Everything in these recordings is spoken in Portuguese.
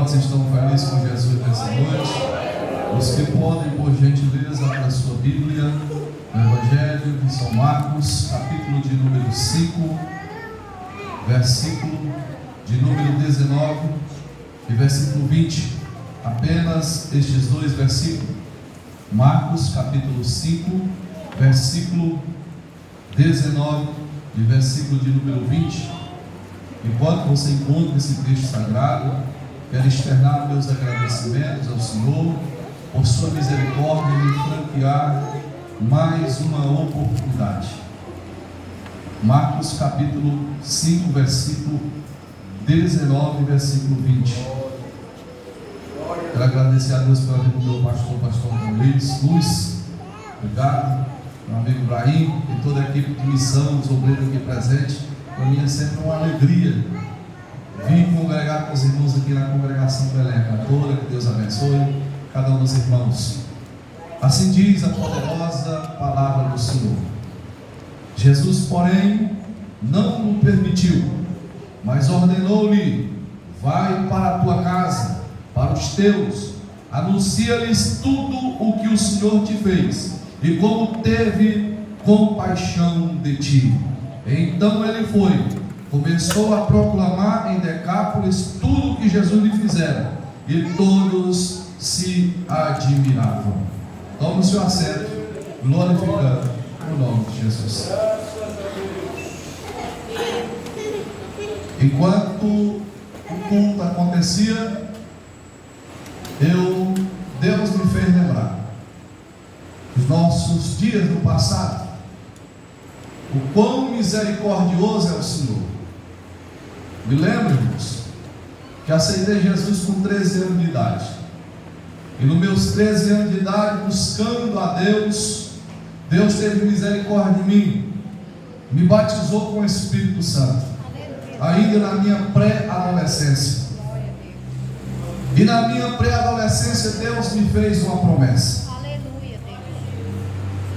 Quantos estão felizes com Jesus nessa noite? Os que podem, por gentileza, abrir a sua Bíblia no Evangelho de São Marcos, capítulo de número 5, versículo de número 19 e versículo 20. Apenas estes dois versículos. Marcos, capítulo 5, versículo 19 e versículo de número 20. Enquanto você encontra esse texto sagrado, quero externar meus agradecimentos ao Senhor por sua misericórdia e me franquear mais uma oportunidade. Marcos capítulo 5, versículo 19 e versículo 20. Quero agradecer a Deus pela vida do meu pastor Luiz. Obrigado, meu amigo Ibrahim e toda a equipe de missão, os obreiros aqui presentes. Para mim é sempre uma alegria vir congregar com os irmãos aqui na congregação Belém Cantora. Que Deus abençoe cada um dos irmãos. Assim diz a poderosa palavra do Senhor. Jesus, porém, não o permitiu, mas ordenou-lhe: vai para a tua casa, para os teus, anuncia-lhes tudo o que o Senhor te fez e como teve compaixão de ti. Então ele foi, começou a proclamar em Decápolis tudo o que Jesus lhe fizera, e todos se admiravam. Tome o seu assento, glorificando o nome de Jesus. Enquanto o culto acontecia, Deus me fez lembrar os nossos dias no passado, o quão misericordioso é o Senhor. Me lembro, irmãos, que aceitei Jesus com 13 anos de idade, e nos meus 13 anos de idade, buscando a Deus, Deus teve misericórdia de mim, me batizou com o Espírito Santo, ainda na minha pré-adolescência. E na minha pré-adolescência Deus me fez uma promessa.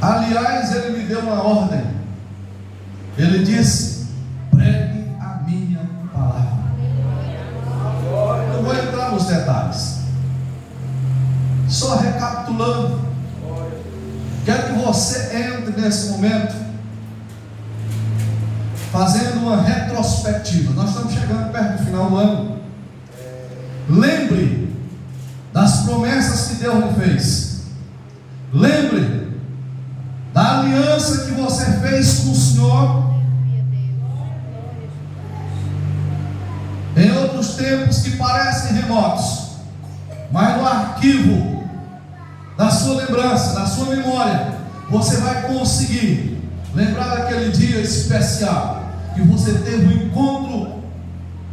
Aliás, Ele me deu uma ordem. Ele disse: pregue a minha palavra. Não vou entrar nos detalhes, só recapitulando. Quero que você entre nesse momento fazendo uma retrospectiva. Nós estamos chegando perto do final do ano. Lembre das promessas que Deus lhe fez. Lembre da aliança que você fez com o Senhor em outros tempos que parecem remotos, mas no arquivo da sua lembrança, da sua memória, você vai conseguir lembrar daquele dia especial que você teve um encontro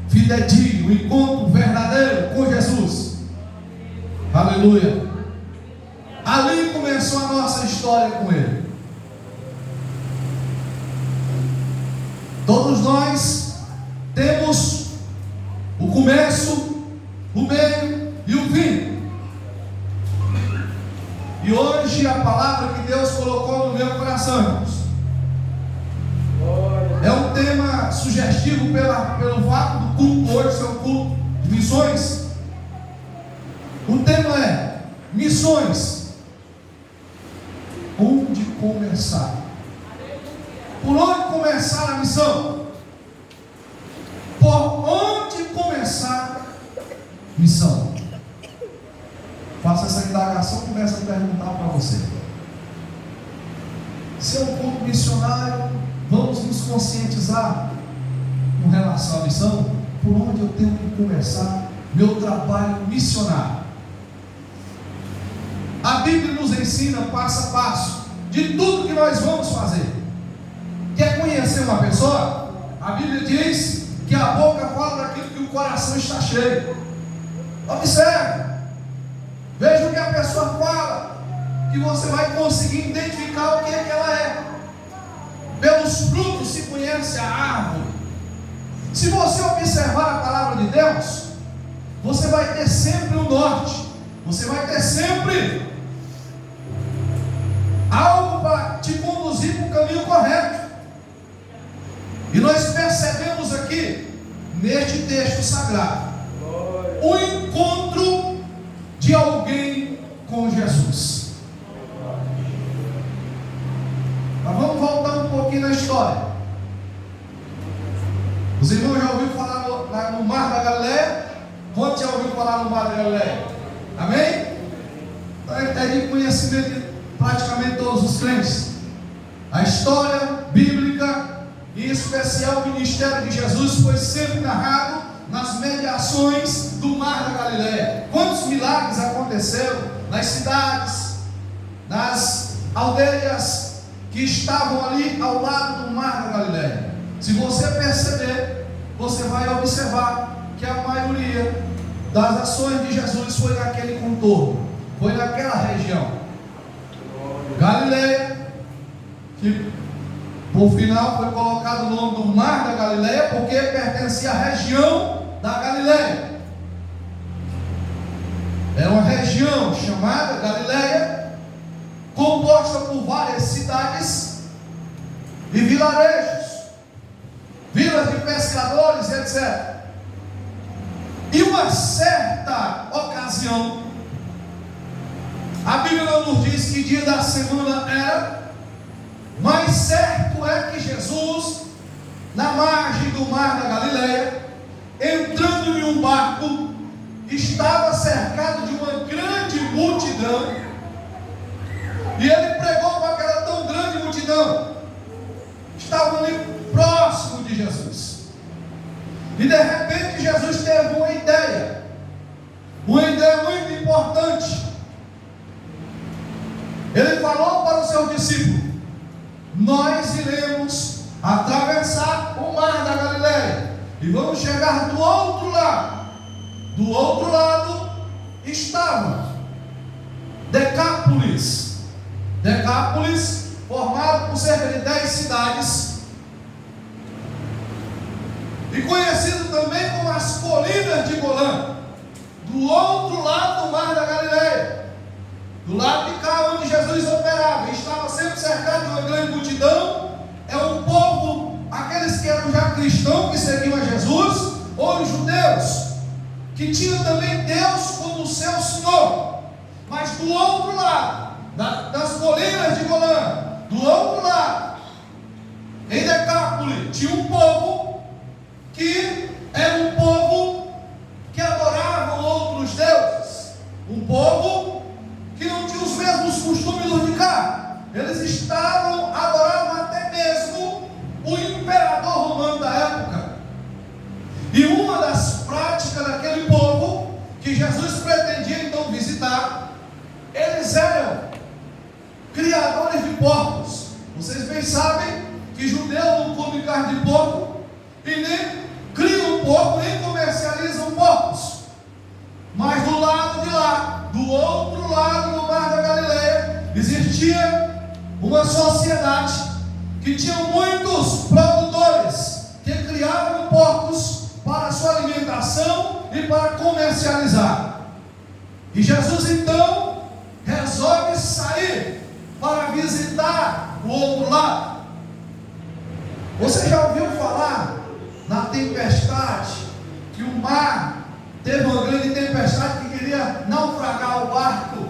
fidedigno, um encontro verdadeiro com Jesus. Aleluia. Ali começou a nossa história com Ele. Todos nós temos o começo, o meio e o fim. E hoje a palavra que Deus colocou no meu coração, irmãos, é um tema sugestivo pelo fato do culto hoje ser um culto de missões. O tema é missões. Onde começar? Por onde começar a missão? Por onde começar missão? Faça essa indagação, começa a perguntar para você. Se é um culto missionário, vamos nos conscientizar com relação à missão. Por onde eu tenho que começar meu trabalho missionário? A Bíblia nos ensina passo a passo de tudo que nós vamos fazer. Quer conhecer uma pessoa? A Bíblia diz que a boca fala daquilo que o coração está cheio. Observe, veja o que a pessoa fala, que você vai conseguir identificar o que é que ela é. Pelos frutos se conhece a árvore. Se você observar a palavra de Deus, você vai ter sempre o norte, você vai ter sempre algo para te conduzir para o caminho correto. E nós percebemos aqui, neste texto sagrado, o encontro Quantos já ouviu falar no Mar da Galileia? Amém? Então é de conhecimento de praticamente todos os crentes. A história bíblica, em especial o ministério de Jesus, foi sempre narrado nas mediações do Mar da Galileia. Quantos milagres aconteceram nas cidades, nas aldeias que estavam ali ao lado do Mar da Galileia. Se você perceber, você vai observar que a maioria das ações de Jesus foi naquele contorno, foi naquela região. Galileia, que por final foi colocado o nome do Mar da Galileia, porque pertencia à região da Galileia. É uma região chamada Galileia, composta por várias cidades e vilarejos, vilas de pescadores, etc. E uma certa ocasião, a Bíblia não nos diz que dia da semana era, mas certo é que Jesus, na margem do Mar da Galileia, entrando em um barco, estava cercado de uma grande multidão, e ele pregou para aquela tão grande multidão. Estavam ali próximo de Jesus, e de repente Jesus teve uma ideia muito importante. Ele falou para o seu discípulo: nós iremos atravessar o Mar da Galileia e vamos chegar do outro lado. Do outro lado estava Decápolis, formado por cerca de 10 cidades, e conhecido também como as colinas de Golã. Do outro lado do Mar da Galileia, do lado de cá onde Jesus operava, estava sempre cercado de uma grande multidão. É um povo, aqueles que eram já cristãos, que seguiam a Jesus, ou os judeus, que tinham também Deus como seu Senhor. Mas do outro lado, das colinas de Golã, do outro lado, em Decápolis, tinha um povo que era um povo que adorava outros deuses, um povo que não tinha os mesmos costumes dos de cá. Eles estavam adorando até mesmo o imperador romano da época. E uma das práticas daquele povo, que Jesus pretendia então visitar, eles eram criadores de porcos. Vocês bem sabem que judeu não come carne de porco, e nem criam porco, nem comercializam porcos. Mas do lado de lá, do outro lado do Mar da Galileia, existia uma sociedade que tinha muitos produtores que criavam porcos para sua alimentação e para comercializar. E Jesus então resolve sair para visitar o outro lado. Você já ouviu falar na tempestade, que o mar teve uma grande tempestade que queria naufragar o barco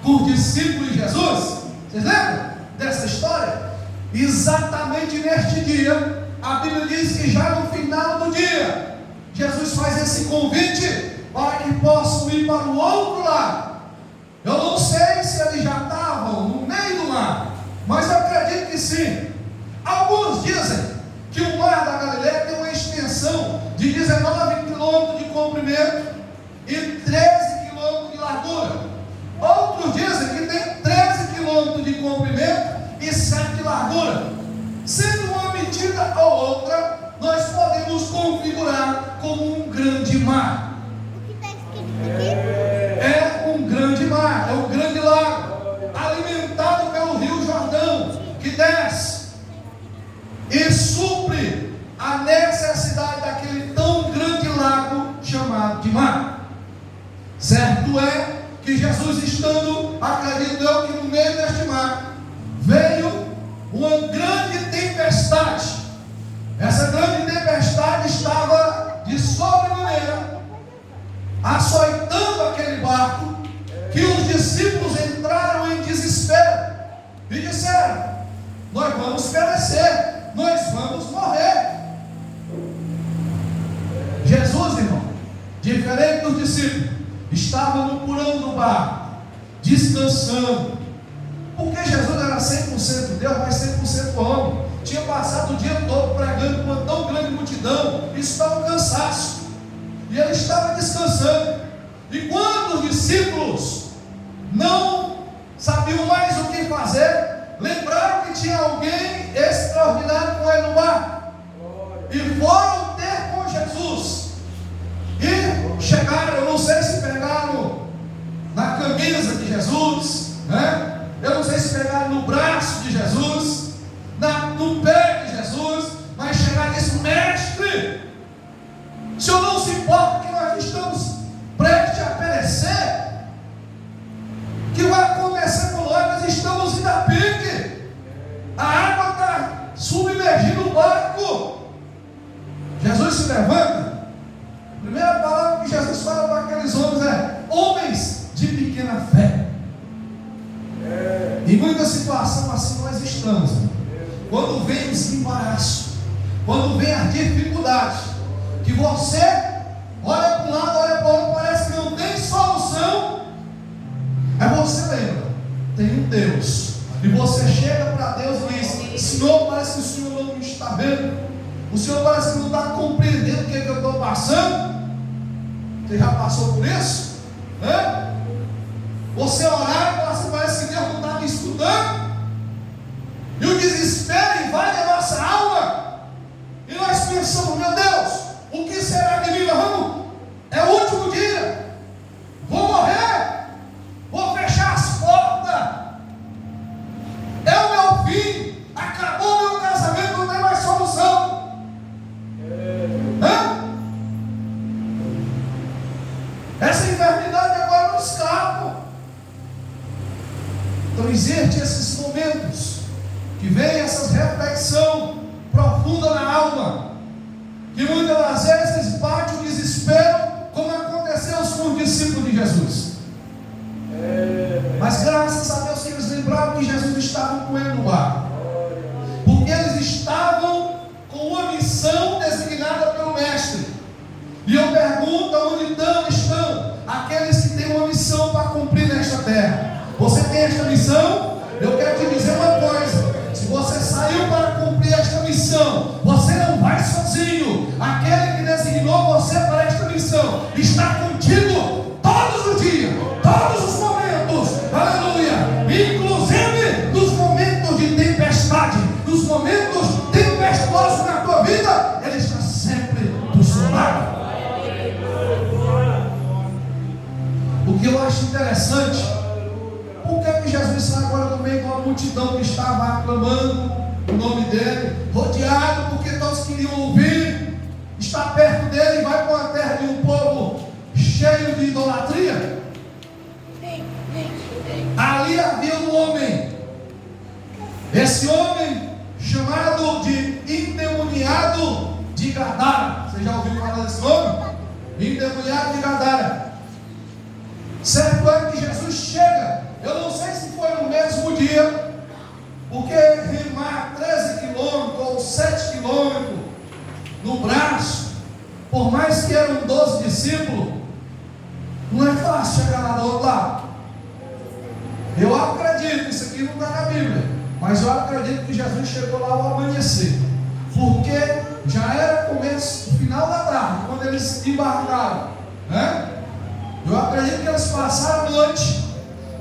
por discípulos de Jesus? Vocês lembram dessa história? Exatamente neste dia, a Bíblia diz que já no final do dia, Jesus faz esse convite para que possam ir para o outro lado. Eu não sei se eles já estavam no meio do mar, mas eu acredito que sim. Alguns dizem que o Mar da Galileia tem uma extensão de 19 quilômetros de comprimento e 13 quilômetros de largura. Outros dizem que tem 13 quilômetros de comprimento e 7 de largura. Sendo uma medida ou outra, nós podemos configurar como um grande mar. O que está escrito aqui? É um grande mar, é um grande lago, alimentado pelo Rio Jordão, que desce e supre a necessidade daquele tão grande lago chamado de mar. Certo é que Jesus, estando, acredito eu, que no meio deste mar, veio uma grande tempestade. Essa grande tempestade estava de sobremaneira açoitando aquele barco, que os discípulos entraram em desespero e disseram: nós vamos perecer, nós vamos morrer. Jesus, irmão, diferente dos discípulos, estava no porão do barco, descansando. Porque Jesus era 100% Deus, mas 100% homem. Tinha passado o dia todo pregando com uma tão grande multidão, isso estava um cansaço. E ele estava descansando. E quando os discípulos não sabiam mais o que fazer, lembraram que tinha alguém extraordinário com ele no barco. E foram ter com Jesus. E chegaram, eu não sei se pegaram na camisa de Jesus, né? Eu não sei se pegaram no braço de Jesus, no pé de Jesus, mas chegaram e disseram: mestre, o senhor não se importa que nós estamos prestes a perecer? O que vai acontecer com nós? Nós estamos indo a pique, a água está submergindo o barco. Jesus se levanta. A primeira palavra que Jesus fala para aqueles homens é: homens de pequena fé. Em muita situação assim nós estamos. Quando vem os embaraços, quando vem as dificuldades, que você olha para um lado, olha para o outro, parece que não tem solução. Aí você lembra, tem um Deus. E você chega para Deus e diz: Senhor, parece que o Senhor não me está vendo. O Senhor parece que não está compreendendo o que eu estou passando. Você já passou por isso? Você orar e falar: parece que Deus não está me escutando. E o desespero invade a nossa alma. E nós pensamos: meu Deus, o que será de mim? É o último dia. Vou morrer. Vou fechar as portas. É o meu fim. Acabou o meu casamento, não tem mais solução. Essa enfermidade agora não escapa. Então existe esses momentos que vem essas reflexão profunda na alma, que muitas das vezes bate o desespero, como aconteceu com os discípulos de Jesus. Mas graças a Deus que eles lembraram que Jesus estava com ele no barco, porque eles estavam com uma missão designada pelo Mestre. E eu pergunto: onde estão aqueles que têm uma missão para cumprir nesta terra? Você tem esta missão? Eu quero te dizer uma coisa: se você saiu para cumprir esta missão, você não vai sozinho. Aquele que designou você para esta missão está contigo todos os dias, todos os momentos, aleluia, inclusive nos momentos de tempestade, nos momentos tempestuosos na tua vida, Ele está sempre do seu lado. O que eu acho interessante, por que Jesus sai agora no meio de uma multidão que estava aclamando o nome dele, rodeado porque todos queriam ouvir, está perto dele e vai para uma terra de um povo cheio de idolatria? Ali havia um homem, esse homem chamado de endemoniado de Gadara. Você já ouviu falar desse nome? Endemoniado de Gadara. Certo é que Jesus chega, eu não sei se foi no mesmo dia, porque remar 13 quilômetros ou 7 quilômetros no braço, por mais que eram 12 discípulos, não é fácil chegar lá do outro lado. Eu acredito, isso aqui não está na Bíblia, mas eu acredito que Jesus chegou lá ao amanhecer, porque já era começo, final da tarde, quando eles embarcaram, né? Eu acredito que eles passaram a noite.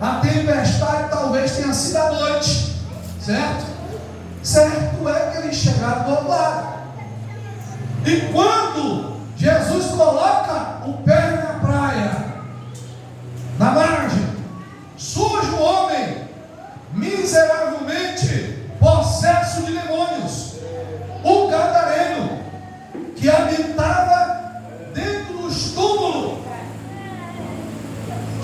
A tempestade talvez tenha sido a noite, certo? Certo é que eles chegaram do outro lado. E quando Jesus coloca o pé na praia, na margem, surge o homem miseravelmente possesso de demônios, o gadareno, que habitava dentro dos túmulos,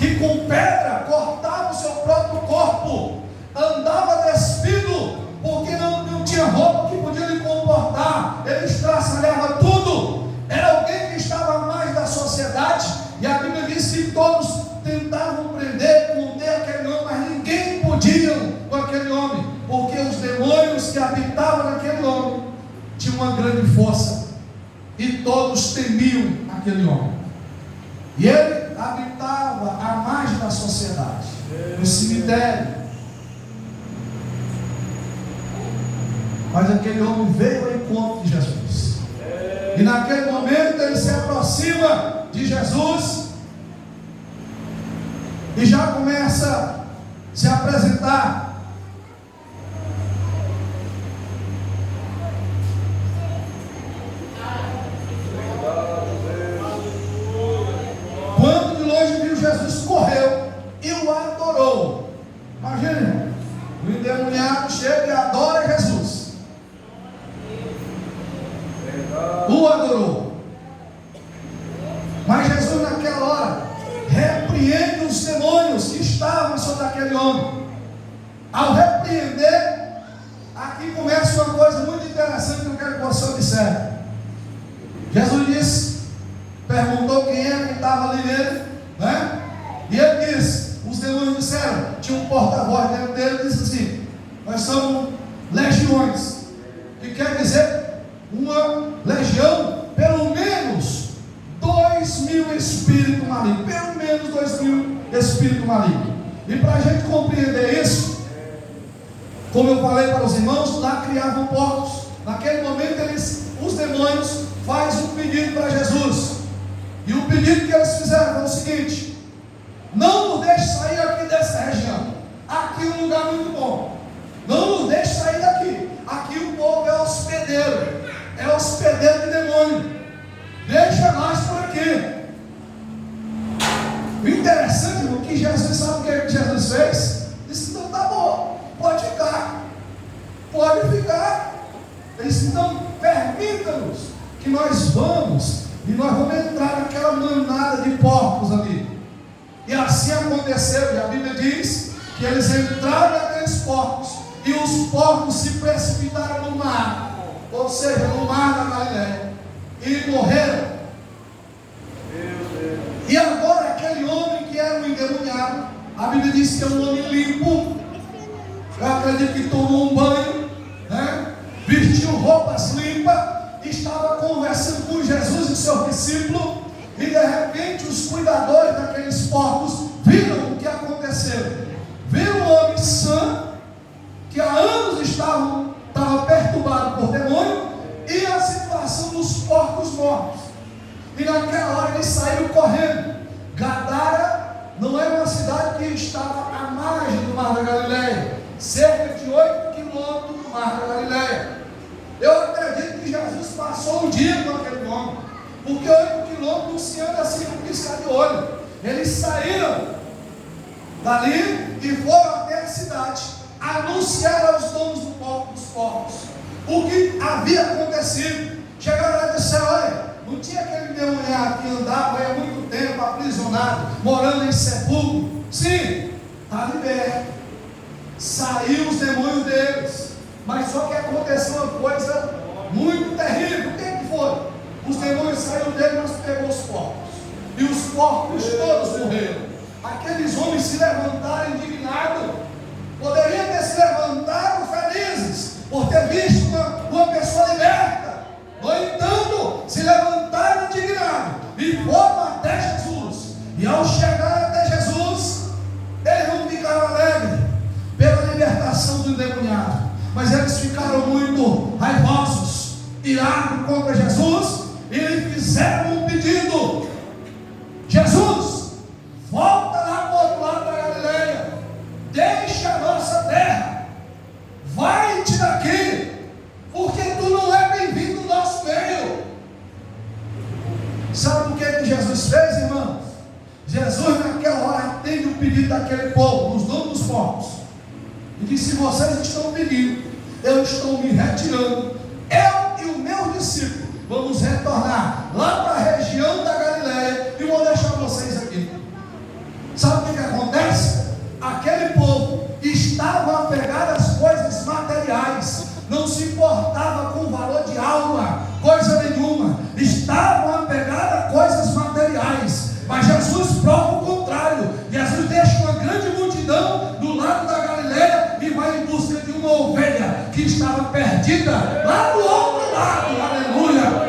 que com pedra cortava o seu próprio corpo, andava despido, porque não tinha roupa que podia lhe comportar, ele estraçalhava tudo, era alguém que estava mais da sociedade, e a Bíblia diz que todos tentavam prender, conter aquele homem, mas ninguém podia com aquele homem, porque os demônios que habitavam naquele homem tinham uma grande força, e todos temiam aquele homem. E ele habitava à margem da sociedade, no cemitério. Mas aquele homem veio ao encontro de Jesus. E naquele momento ele se aproxima de Jesus e já começa a se apresentar. Quando de longe viu Jesus, correu e o adorou. Imagina, o endemoniado chega e adora Jesus. O adorou. Mas Jesus naquela hora repreende os demônios que estavam sobre aquele homem. Ao repreender, aqui começa uma coisa muito interessante que eu quero que você observe. Jesus disse, perguntou quem é que estava ali nele, né? E ele disse, os demônios disseram, tinha um porta-voz dentro dele, disse assim, nós somos legiões, que quer dizer uma legião, pelo menos 2.000 espíritos malignos, pelo menos 2.000 espíritos malignos. E para a gente compreender isso, como eu falei para os irmãos, lá criavam porcos. Naquele momento os demônios fazem um pedido para Jesus, e o pedido que eles fizeram foi o seguinte: não nos deixe sair aqui dessa região, aqui é um lugar muito bom, não nos deixe sair daqui, aqui o povo é hospedeiro de demônio, deixa nós por aqui. O interessante é que Jesus, sabe o que Jesus fez? Disse, então tá bom, pode ficar. Ele disse, então permita-nos que nós vamos, e nós vamos entrar naquela manada de porcos ali. E assim aconteceu, e a Bíblia diz que eles entraram naqueles porcos, e os porcos se precipitaram no mar, ou seja, no mar da Galileia, e morreram. E agora aquele homem que era um endemoniado, a Bíblia diz que é um homem limpo, eu acredito que tomou um banho, né? Vestiu roupas limpas, estava conversando com Jesus e seu discípulo, e de repente os cuidadores daqueles porcos viram o que aconteceu, viram um homem sã, que há anos estava perturbado por demônio, e a situação dos porcos mortos. E naquela hora eles saíram correndo. Gadara não era uma cidade que estava à margem do Mar da Galileia, cerca de 8 quilômetros do Mar da Galileia. Eu acredito que Jesus passou o dia com aquele homem, porque 8 quilômetros não se anda assim com piscar de olho. Eles saíram dali e foram até a cidade, anunciar aos donos dos porcos o que havia acontecido. Chegaram lá e disseram, olha, não tinha aquele endemoniado que andava há muito tempo aprisionado, morando em sepulcro? Sim, está liberto, saiu os demônios deles. Mas só que aconteceu uma coisa muito terrível. O que foi? Os demônios saíram dele, mas pegou os porcos, e os porcos todos morreram. Aqueles homens se levantaram indignados, poderiam ter se levantado felizes por ter visto uma pessoa liberta. No entanto, se levantaram indignados e foram até Jesus. E ao chegar até Jesus, eles não ficaram alegres pela libertação do endemoniado, mas eles ficaram muito raivosos, irados contra Jesus, e lhe fizeram um pedido: Jesus, volta lá para o outro lado da Galileia, deixa a nossa terra, vai-te daqui, porque tu não é bem-vindo no nosso meio. Sabe o que Jesus fez, irmãos? Jesus naquela hora atende o pedido daquele povo, dos donos dos porcos, e disse: se vocês estão pedindo, eu estou me retirando, eu e o meu discípulo vamos retornar lá para a região da Galileia, e vou deixar vocês aqui. Sabe o que acontece? Aquele povo estava apegado às coisas materiais, não se importava com o valor de alma, coisa nenhuma, estavam apegados a coisas materiais. Mas Jesus prova o contrário. Jesus deixa uma grande multidão do lado da Galileia e vai em busca de uma ovelha que estava perdida lá do outro lado. Aleluia.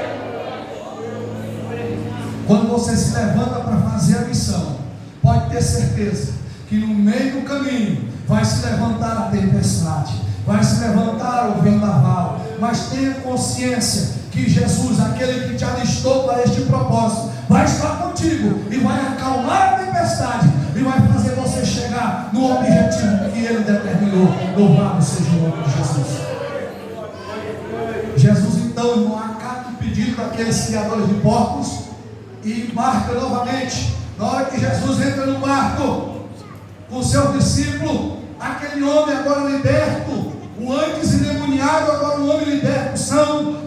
Quando você se levanta para fazer a missão, pode ter certeza que no meio do caminho vai se levantar a tempestade, vai se levantar o vendaval, mas tenha consciência que Jesus, aquele que te alistou para este propósito, vai estar contigo e vai acalmar a tempestade e vai fazer você chegar no objetivo que Ele determinou. Louvado seja o nome de Jesus. Jesus então, irmão, acata o pedido daqueles criadores de porcos e embarca novamente. Na hora que Jesus entra no barco com seu discípulo, aquele homem agora liberto, o antes endemoniado, agora um homem liberto,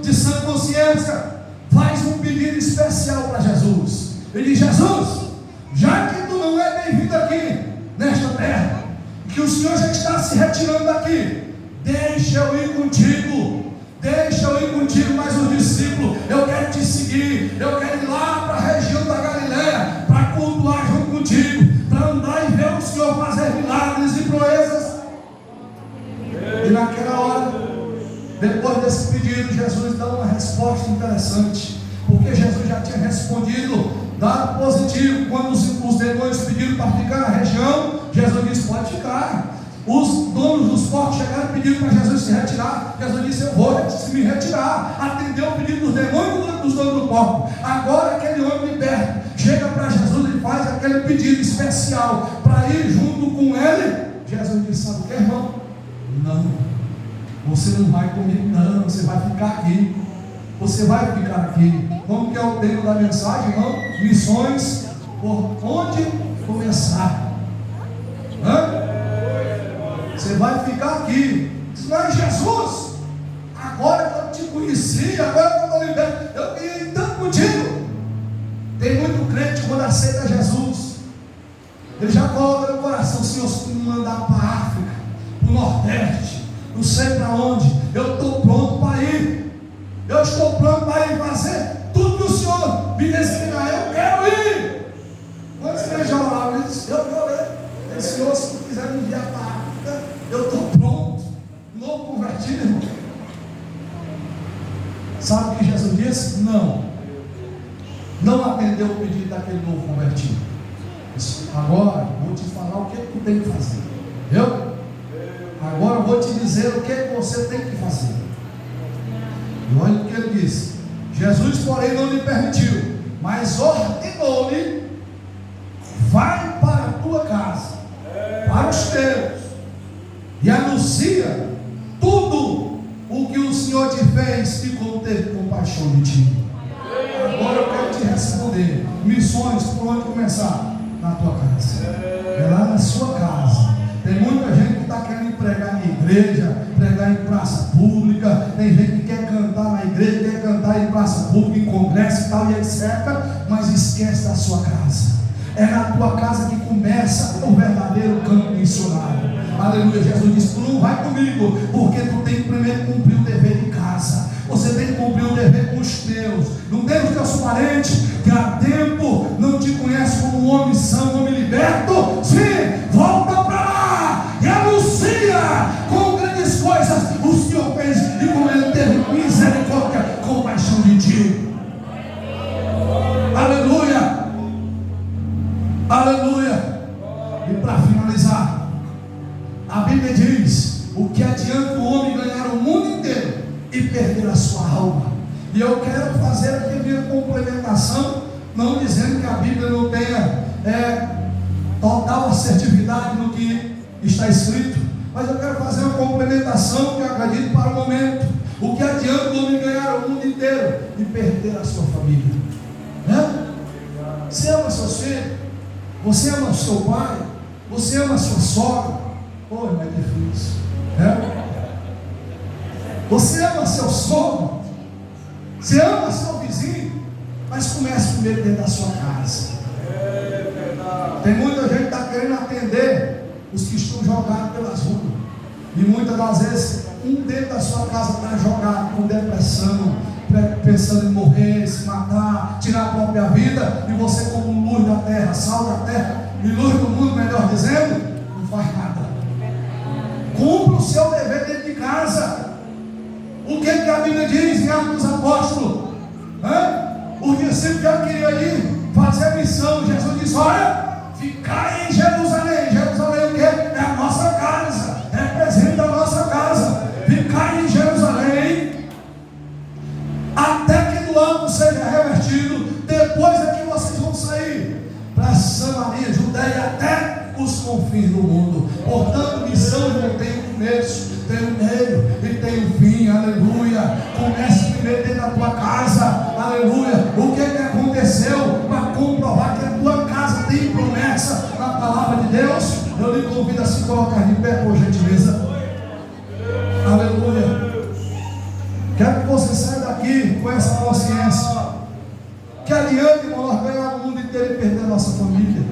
de sã consciência, faz um pedido especial para Jesus. Ele diz: Jesus, já que tu não é bem-vindo aqui nesta terra, que o Senhor já está se retirando daqui, deixa eu ir contigo. Deixa eu ir contigo, mas os discípulos, eu quero te seguir, eu quero ir lá para a região da Galileia, para cultuar junto contigo, para andar e ver o Senhor fazer milagres e proezas. E naquela hora, depois desse pedido, Jesus dá uma resposta interessante, porque Jesus já tinha respondido, dado positivo, quando os demônios pediram para ficar na região, Jesus disse: pode ficar. Os donos dos porcos chegaram e pediram para Jesus se retirar. Jesus disse: eu vou me retirar. Atendeu o pedido dos demônios e dos donos do porco. Agora aquele homem liberto chega para Jesus e faz aquele pedido especial para ir junto com ele. Jesus disse: sabe o que, irmão? Não, você não vai comigo, não. Você vai ficar aqui. Você vai ficar aqui. Como que é o tema da mensagem, irmão? Missões por onde começar. Hã? Você vai ficar aqui. Mas Jesus, agora que eu te conheci, agora que eu estou liberto, eu queria ir tanto contigo. Tem muito crente quando aceita Jesus, ele já coloca no coração: Senhor, se tu me mandar para a África, para o Nordeste, não sei para onde, eu estou pronto para ir. Eu estou pronto para ir fazer tudo que o Senhor me designar. Eu quero ir. Quando você já orava, eu disse: eu quero ir. Senhor, se tu quiser me enviar para a África, eu estou pronto. Novo convertido, irmão. Sabe o que Jesus disse? Não atendeu o pedido daquele novo convertido. Disse: agora vou te falar o que tu tem que fazer. Entendeu? Agora vou te dizer o que você tem que fazer. E olha o que ele disse. Jesus, porém, não lhe permitiu, mas ordenou-lhe: vai para a tua casa, para os teus, e anuncia tudo o que o Senhor te fez e como teve compaixão de ti. Agora eu quero te responder: missões por onde começar? Na tua casa. É lá na sua casa. Tem muita gente que está querendo pregar em igreja, pregar em praça pública. Tem gente que quer cantar na igreja, quer cantar em praça pública, em congresso e tal e etc. Mas esquece da sua casa. É na tua casa que começa o verdadeiro campo missionário. Aleluia. Jesus disse: tu não vai comigo, porque tu tem que primeiro cumprir o dever de casa. Você tem que cumprir o dever com os teus. Não tem os teus parentes que há tempo não te conhecem como um homem são, um homem liberto. Sim, volta para lá e anuncia com grandes coisas o Senhor fez e como Ele teve misericórdia, compaixão de ti. Aleluia. Aleluia. E para finalizar, a Bíblia diz: o que adianta o homem ganhar o mundo inteiro e perder a sua alma? E eu quero fazer aqui a minha complementação, não dizendo que a Bíblia não tenha total assertividade no que está escrito, mas eu quero fazer uma complementação que eu acredito para o momento. O que adianta o homem ganhar o mundo inteiro e perder a sua família? Você ama seus filhos? Você ama o seu pai? Você ama a sua sogra? Oi, mas que difícil. Você ama seu sogro? Você ama seu vizinho? Mas comece primeiro dentro da sua casa. Tem muita gente que está querendo atender os que estão jogados pelas ruas. E muitas das vezes, um dentro da sua casa está jogado com depressão, pensando em morrer, se matar, tirar a própria vida. E você, como luz da terra, sal da terra e luz do mundo, melhor dizendo, não faz nada. Cumpra o seu dever dentro de casa. O que a Bíblia diz em Atos dos Apóstolos? Os discípulos já queriam ir missão. Jesus diz: olha, ficai em Jerusalém. Jerusalém o quê? É a nossa casa, representa a nossa casa. Ficai em Jerusalém, até que do alto seja revertido. Depois é que vocês vão sair para Samaria, Judeia, até os confins do mundo. Portanto, missão não tem começo, tem um meio e tem um fim. Aleluia. Comece primeiro dentro da tua casa. Aleluia. O que aconteceu para comprovar que a tua casa tem promessa na palavra de Deus? Eu lhe convido a se colocar de pé, por gentileza. Aleluia. Quero que você saia daqui com essa consciência. Que adianta, irmão, nós ganhar o mundo inteiro e perder a nossa família?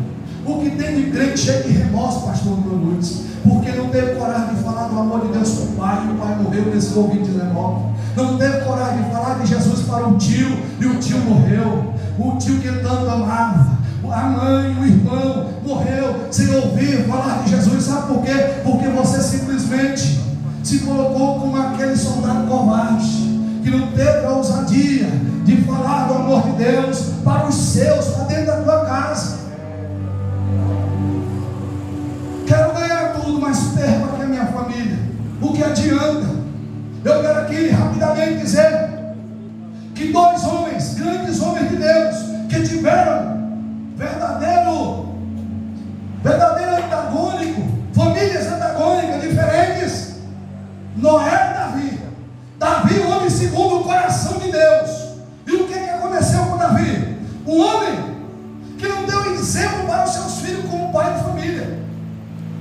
O que tem de crente cheio de remorso, pastor Antônio, porque não teve coragem de falar do amor de Deus para o pai, e o pai morreu nesse Covid-19. Não teve coragem de falar de Jesus para o tio, e o tio morreu. O tio que tanto amava, a mãe, o irmão, morreu sem ouvir falar de Jesus. Sabe por quê? Porque você simplesmente se colocou como aquele soldado covarde, que não teve a ousadia de falar do amor de Deus para os seus, para dentro da tua casa. Quero ganhar tudo, mas perco aqui a minha família. O que adianta? Eu quero aqui rapidamente dizer que dois homens, grandes homens de Deus, que tiveram verdadeiro antagônico, famílias antagônicas diferentes. Noé e Davi. Davi, um homem segundo o coração de Deus. E o que aconteceu com Davi? Um homem que não deu exemplo para os seus filhos como pai de família.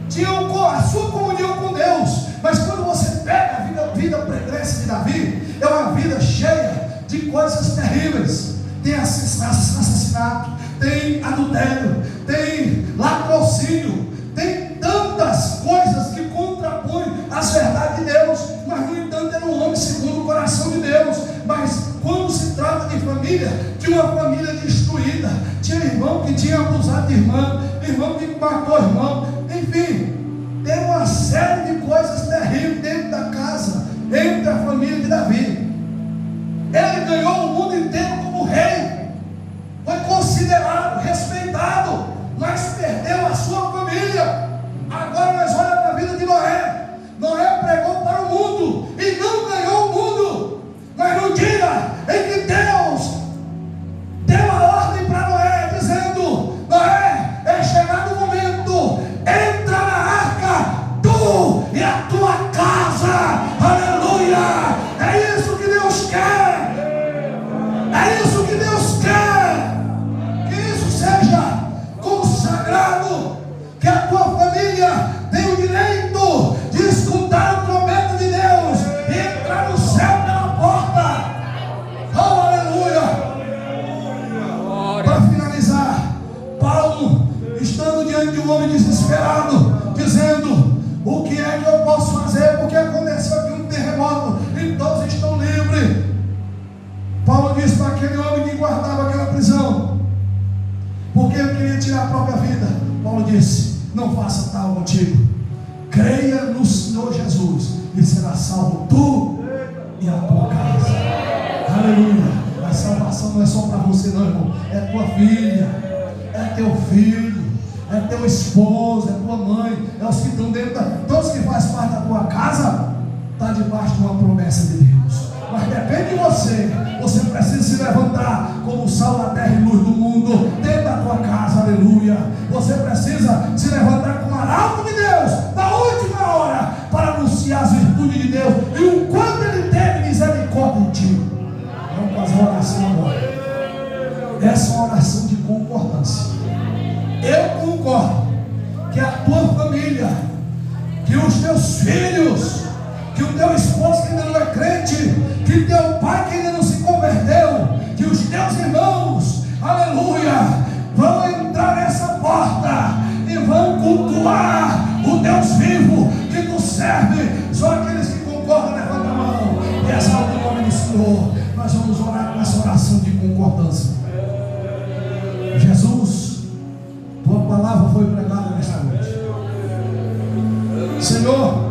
Tinha a sua comunhão com Deus. Mas quando você pega a vida pregressa de Davi, é uma vida cheia de coisas terríveis. Tem assassinato, tem adultério, tem latrocínio, tem tantas coisas que contrapõem as verdades de Deus. Mas no entanto era um homem segundo o coração de Deus. Mas quando se trata de família, tinha uma família destruída, tinha irmão que tinha abusado de irmão que matou irmão, enfim, tem uma série de coisas terríveis dentro da casa, entre a família de Davi. Ele ganhou o mundo inteiro como rei, foi considerado, respeitado, mas perdeu a sua família. Agora nós olhamos para a vida de Noé. Noé pregou para o mundo e não ganhou o mundo. Mas no dia em que Deus deu a ordem para Noé, dizendo: Noé, é chegado o momento, entra na arca, tu e a tua casa. Aleluia. É isso que Deus quer. É isso que Deus quer. Que isso seja consagrado, que a tua família tem o direito de escutar o trombeta de Deus e entrar no céu pela porta. Oh, aleluia. Para finalizar, Paulo, estando diante de um homem desesperado, dizendo: o que é que eu posso fazer? Porque aconteceu aqui um terremoto e todos estão livres. Paulo disse para aquele homem que guardava aquela prisão, porque ele queria tirar a própria vida. Paulo disse: não faça tal contigo, creia no Senhor Jesus e será salvo tu e a tua casa. Aleluia. A salvação não é só para você não, irmão. É tua filha, é teu filho, é teu esposo, é tua mãe, é os que estão dentro todos que fazem parte da tua casa, está debaixo de uma promessa de Deus. Mas depende de você. Você precisa se levantar como sal da terra e luz do mundo dentro da tua casa. Aleluia. Você precisa se levantar como arauto de Deus na última hora para anunciar as virtudes de Deus e o quanto Ele teve misericórdia de ti. Vamos fazer uma oração agora. Essa é uma oração de concordância. Eu concordo que a tua família, que os teus filhos, que o teu esposo que ainda não é crente, que teu pai que ainda não se converteu, que os teus irmãos, aleluia, vão entrar nessa porta e vão cultuar o Deus vivo que tu serve. Só aqueles que concordam, levanta a mão e exalta o nome do Senhor. Nós vamos orar com essa oração de concordância. Jesus, tua palavra foi pregada nesta noite. Senhor,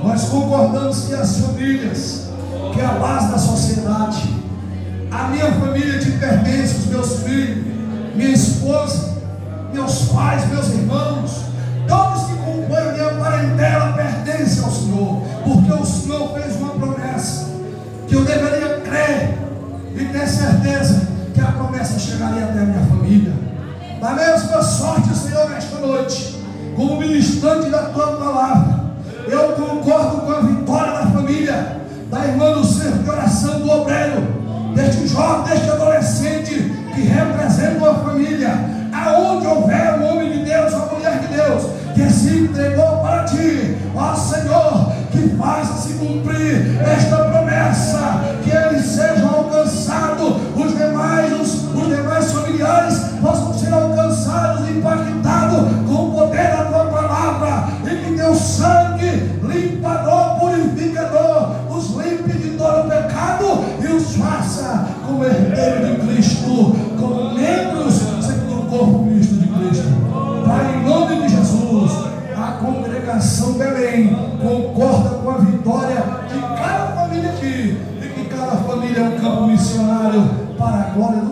nós concordamos que as famílias, que é a base da sociedade, a minha família te pertence, os meus filhos, minha esposa, meus pais, meus irmãos, todos que compõem minha parentela pertencem ao Senhor, porque o Senhor fez uma promessa que eu deveria crer e ter certeza que a promessa chegaria até a minha família. Da mesma sorte, Senhor, nesta noite, como ministrante da tua palavra, eu concordo com a vitória da família, da irmã do centro de oração do obreiro, deste jovem, deste adolescente que representa uma família. Aonde houver um homem de Deus, uma mulher de Deus, que se entregou para ti, ó Senhor, que faça-se cumprir esta promessa, que eles sejam alcançados, os demais familiares possam ser alcançados, impactados com o poder da tua palavra, e que teu sangue limpador, purificador, os limpe de todo o pecado e os faça como herdeiro de Cristo, como membros segundo o corpo misto de Cristo. Pai, em nome de Jesus, a congregação Belém concorda com a vitória de cada família aqui, e que cada família é um campo missionário para a glória do